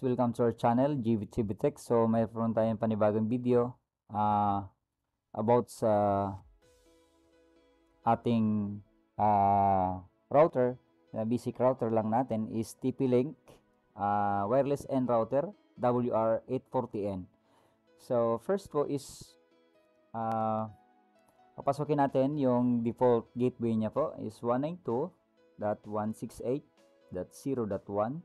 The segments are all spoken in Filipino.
welcome to our channel, GVTV Tech. So, mayroon tayong panibagong video about sa ating router. Basic router lang natin is TP-Link wireless N router WR840N. So, first po is papasokin natin yung default gateway niya po is 192.168.0.1.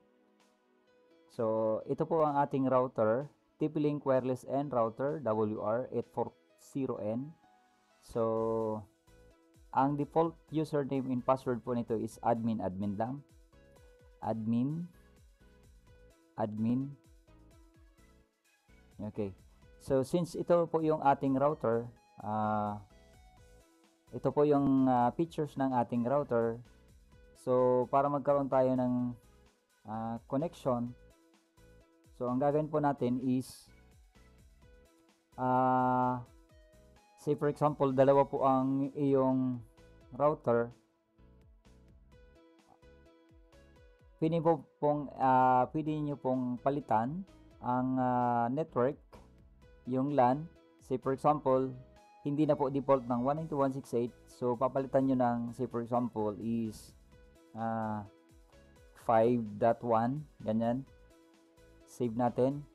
So, ito po ang ating router, TP-Link Wireless N Router WR840N. So, ang default username and password po nito is admin lang. Admin. Okay. So, since ito po yung ating router, ito po yung features ng ating router. So, para magkaroon tayo ng connection, so ang gagawin po natin is say for example, dalawa po ang iyong router. Pwede niyo pong palitan ang network, yung LAN. Say for example, hindi na po default ng 192.168. So papalitan niyo ng say for example is 5.1, ganyan. Save natin.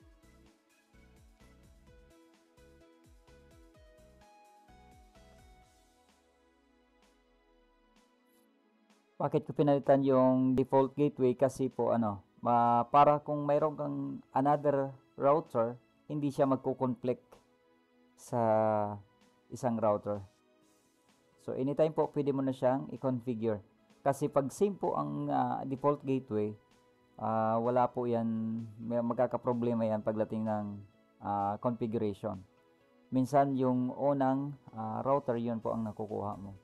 Bakit ko pinalitan yung default gateway? Kasi po para kung mayroon kang another router, hindi siya magko-conflict sa isang router. So anytime po pwede mo na siyang i-configure. Kasi pag same po ang default gateway, wala po yan, magkakaproblema yan pagdating ng configuration. Minsan yung unang router yun po ang nakukuha mo.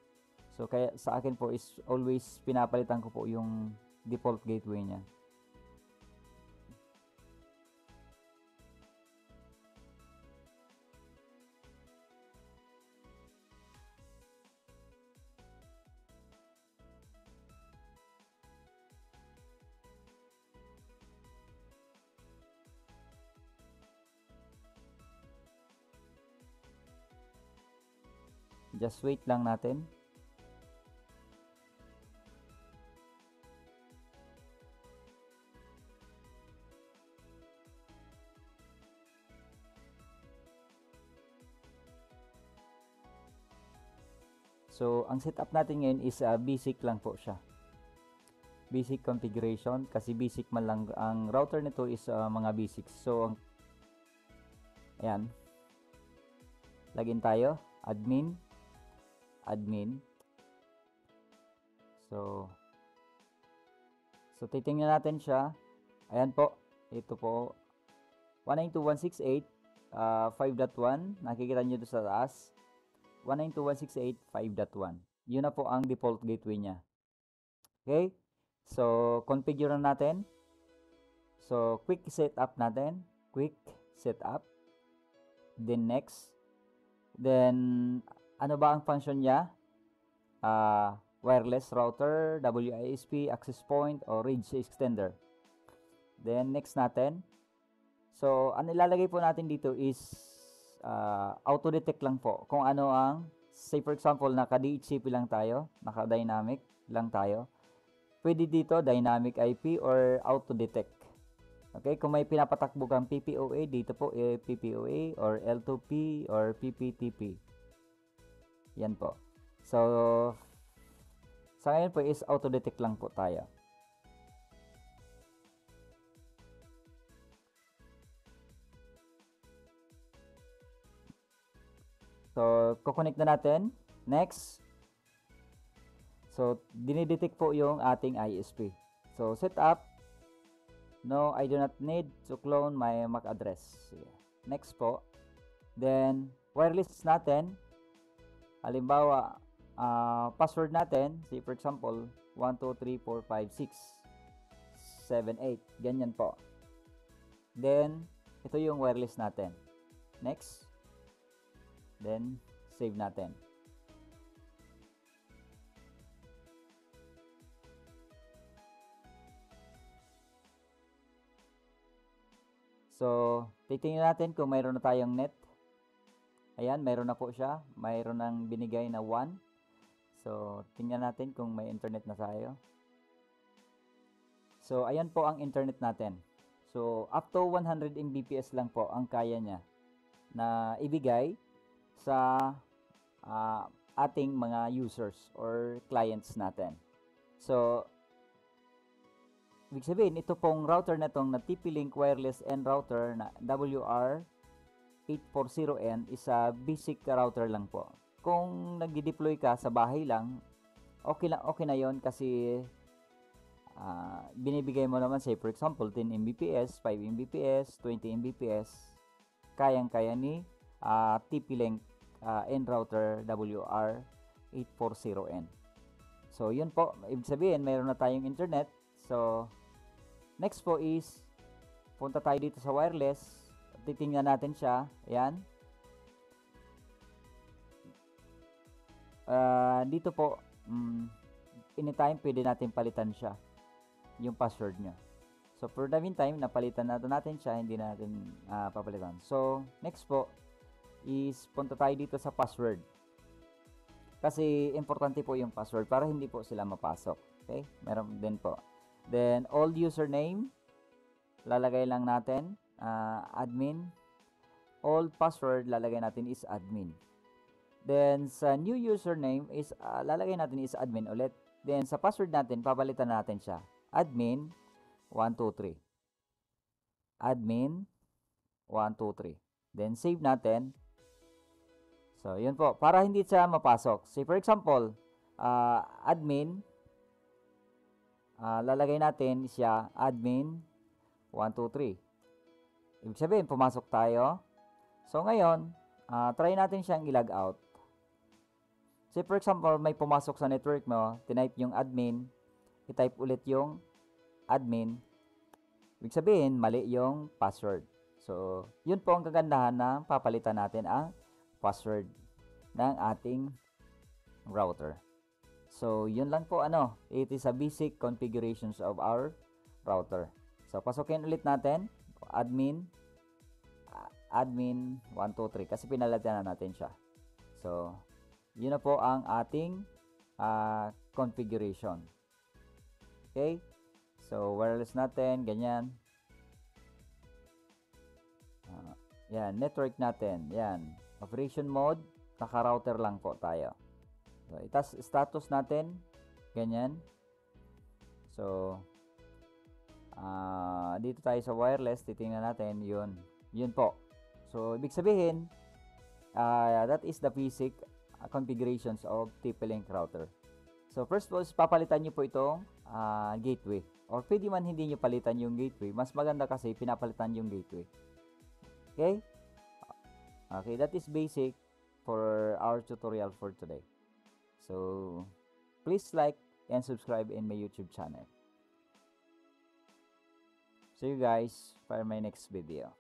So kaya sa akin po is always pinapalitan ko po yung default gateway niya. Just wait lang natin. So, ang setup natin ngayon is basic lang po siya. Basic configuration, kasi basic man lang. Ang router nito is mga basics. So, ayan. Login tayo. Admin. So, titingnan natin siya. Ayan po. Ito po. 192.168 5.1. Nakikita nyo doon sa taas. 192.168.5.1. Yun na po ang default gateway niya. Okay? So, configure na natin. So, quick setup natin. Quick setup. Then, next. Then, ano ba ang function niya? Wireless router, WISP, access point, or range extender. Then, next natin. So, ang ilalagay po natin dito is auto-detect lang po. Kung ano ang, say for example, naka-DHCP lang tayo, naka-dynamic lang tayo. Pwede dito, dynamic IP or auto-detect. Okay, kung may pinapatakbo kang PPOA, dito po PPOA or L2P or PPTP. Yan po. So, sa ngayon po is auto-detect lang po tayo. So, kukonect na natin. Next. So, dinidetect po yung ating ISP. So, setup. No, I do not need to clone my MAC address. Next po. Then, wireless natin. Halimbawa, password natin. Say for example, 1, 2, 3, 4, 5, 6, 7, 8. Ganyan po. Then, ito yung wireless natin. Next. Then, save natin. So, titingnan natin kung mayroon na tayong net. Ayan, mayroon na po siya. Mayroon nang binigay na 1. So, tingnan natin kung may internet na tayo. So, ayan po ang internet natin. So, up to 100 Mbps lang po ang kaya niya na ibigay sa ating mga users or clients natin. So, ibig sabihin, ito pong router na itong na TP-Link Wireless N router na WR840N is a basic router lang po. Kung nag-deploy ka sa bahay lang, okay na yon kasi binibigay mo naman say for example 10 Mbps, 5 Mbps, 20 Mbps, kayang-kaya ni TP-Link N router WR840N. So yun po, ibig sabihin mayroon na tayong internet. So next po is punta tayo dito sa wireless, titingnan natin siya. Ayan. Dito po, anytime pwede natin palitan siya, yung password niya. So for the meantime, napalitan natin siya, hindi natin papalitan. So next po is punta tayo dito sa password. Kasi importante po yung password para hindi po sila mapasok. Okay? Meron din po. Then old username, lalagay lang natin admin. Old password, lalagay natin is admin. Then sa new username is lalagay natin is admin ulit. Then sa password natin, papalitan natin siya. Admin 123. Admin 123. Then save natin. So yun po, para hindi siya mapasok. Say for example, admin, lalagay natin siya admin 123. Ibig sabihin, pumasok tayo. So ngayon, try natin siyang i-log out. Say for example, may pumasok sa network mo, tinype yung admin, i-type ulit yung admin. Ibig sabihin, mali yung password. So, yun po ang kagandahan na papalitan natin ang password ng ating router. So, yun lang po it is a basic configurations of our router. So, pasukin ulit natin, admin 123 kasi pinalitan na natin siya. So, yun na po ang ating configuration. Okay? So, wireless natin, ganyan. Yan, network natin, yan. Operation mode, naka-router lang po tayo. So, itas status natin, ganyan. So, dito tayo sa wireless, titingnan natin, yun po. So, ibig sabihin, that is the basic configurations of TP-Link router. So, first of all, papalitan nyo po itong gateway. Or pwede man hindi nyo palitan yung gateway. Mas maganda kasi pinapalitan yung gateway. Okay? Okay, that is basic for our tutorial for today. So, please like and subscribe in my YouTube channel. See you guys for my next video.